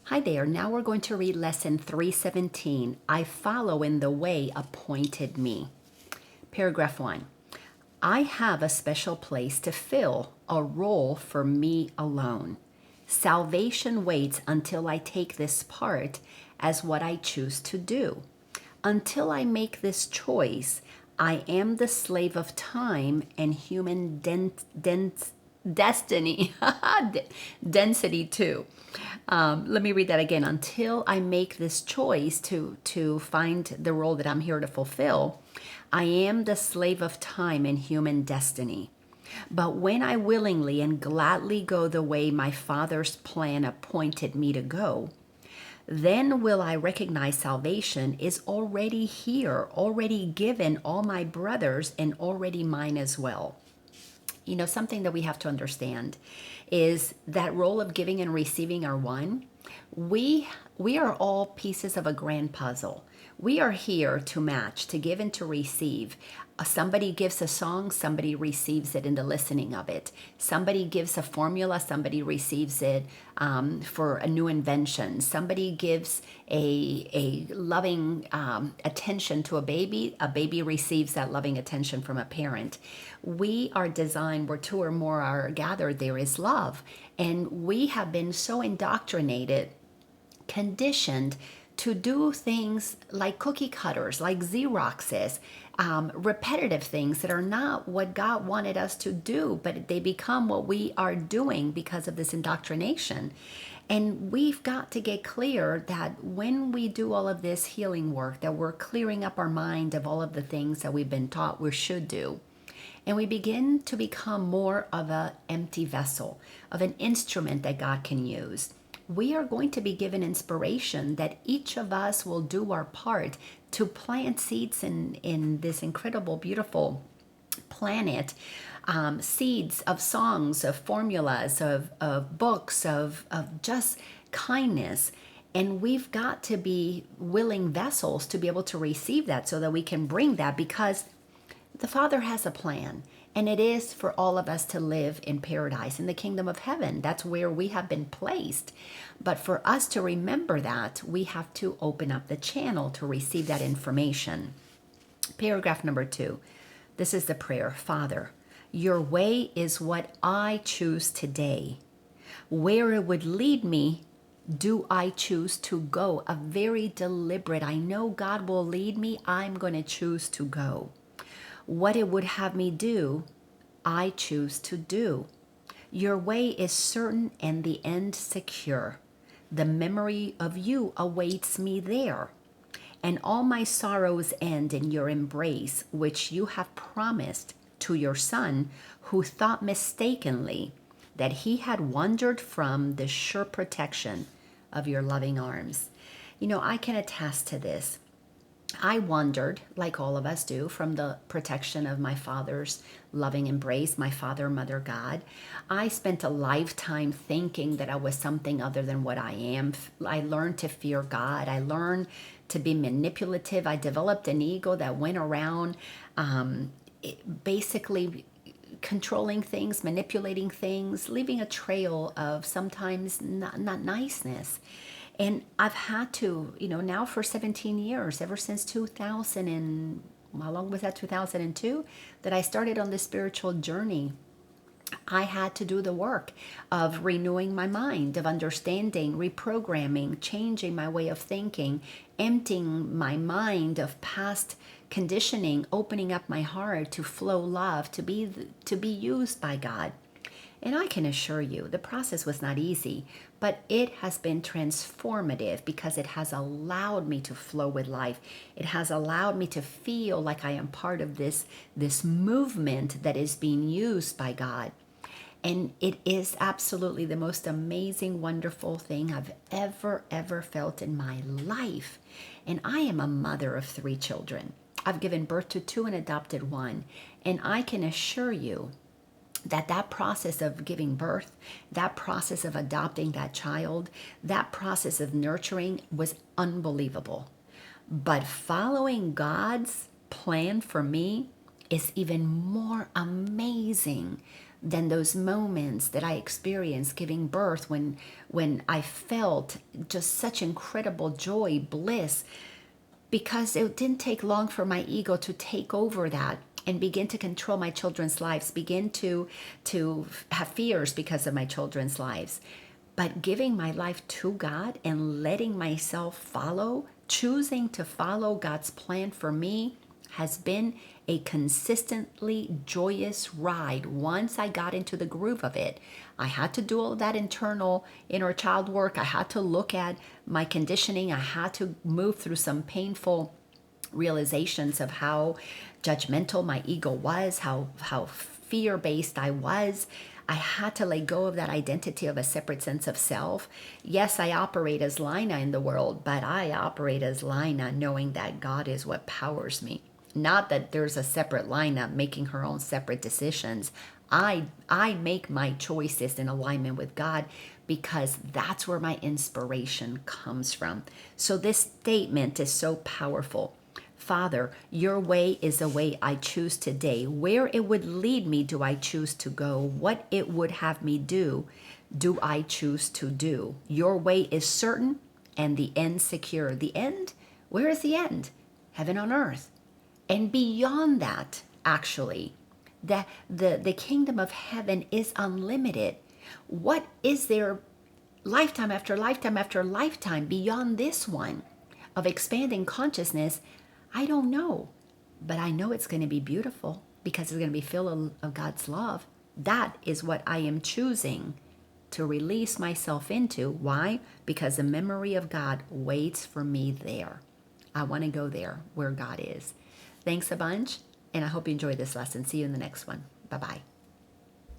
Hi there. Now we're going to read lesson 317. I follow in the way appointed me. Paragraph 1. I have a special place to fill, a role for me alone. Salvation waits until I take this part as what I choose to do. Until I make this choice, I am the slave of time and human destiny, density too. Let me read that again. Until I make this choice to find the role that I'm here to fulfill, I am the slave of time and human destiny. But when I willingly and gladly go the way my Father's plan appointed me to go, then will I recognize salvation is already here, already given all my brothers, and already mine as well. You know, something that we have to understand is that role of giving and receiving are one. We are all pieces of a grand puzzle. We are here to match, to give and to receive. Somebody gives a song, somebody receives it in the listening of it. Somebody gives a formula, somebody receives it for a new invention. Somebody gives a loving attention to a baby receives that loving attention from a parent. We are designed where two or more are gathered, there is love. And we have been so indoctrinated, conditioned to do things like cookie cutters, like Xeroxes, repetitive things that are not what God wanted us to do, but they become what we are doing because of this indoctrination. And we've got to get clear that when we do all of this healing work, that we're clearing up our mind of all of the things that we've been taught we should do. And we begin to become more of an empty vessel, of an instrument that God can use. We are going to be given inspiration that each of us will do our part to plant seeds in this incredible, beautiful planet. Seeds of songs, of formulas, of books, of just kindness. And we've got to be willing vessels to be able to receive that so that we can bring that, because the Father has a plan, and it is for all of us to live in paradise, in the kingdom of heaven. That's where we have been placed. But for us to remember that, we have to open up the channel to receive that information. Paragraph number 2. This is the prayer. Father, your way is what I choose today. Where it would lead me, do I choose to go? A very deliberate, I know God will lead me, I'm going to choose to go. What it would have me do, I choose to do. Your way is certain and the end secure. The memory of you awaits me there. And all my sorrows end in your embrace, which you have promised to your Son, who thought mistakenly that he had wandered from the sure protection of your loving arms. You know, I can attest to this. I wandered, like all of us do, from the protection of my Father's loving embrace, my Father, Mother, God. I spent a lifetime thinking that I was something other than what I am. I learned to fear God. I learned to be manipulative. I developed an ego that went around basically controlling things, manipulating things, leaving a trail of sometimes not niceness. And I've had to, now for 17 years, ever since 2000 and, how long was that, 2002, that I started on this spiritual journey. I had to do the work of renewing my mind, of understanding, reprogramming, changing my way of thinking, emptying my mind of past conditioning, opening up my heart to flow love, to be used by God. And I can assure you, the process was not easy, but it has been transformative because it has allowed me to flow with life. It has allowed me to feel like I am part of this movement that is being used by God. And it is absolutely the most amazing, wonderful thing I've ever felt in my life. And I am a mother of 3 children. I've given birth to 2 and adopted 1. And I can assure you that process of giving birth, that process of adopting that child, that process of nurturing was unbelievable. But following God's plan for me is even more amazing than those moments that I experienced giving birth when I felt just such incredible joy, bliss, because it didn't take long for my ego to take over that and begin to control my children's lives, begin to have fears because of my children's lives. But giving my life to God and letting myself follow, choosing to follow God's plan for me, has been a consistently joyous ride. Once I got into the groove of it, I had to do all that internal inner child work. I had to look at my conditioning. I had to move through some painful realizations of how judgmental my ego was, how fear-based I was. I had to let go of that identity of a separate sense of self. Yes, I operate as Laina in the world, but I operate as Laina knowing that God is what powers me. Not that there's a separate Laina making her own separate decisions. I make my choices in alignment with God because that's where my inspiration comes from. So this statement is so powerful. Father, your way is a way I choose today. Where it would lead me, do I choose to go? What it would have me do I choose to do? Your way is certain and the end secure. The end? Where is the end? Heaven on earth. And beyond that, actually, the kingdom of heaven is unlimited. What is there lifetime after lifetime after lifetime beyond this one of expanding consciousness? I don't know, but I know it's going to be beautiful because it's going to be filled of God's love. That is what I am choosing to release myself into. Why? Because the memory of God waits for me there. I want to go there where God is. Thanks a bunch, and I hope you enjoyed this lesson. See you in the next one. Bye-bye.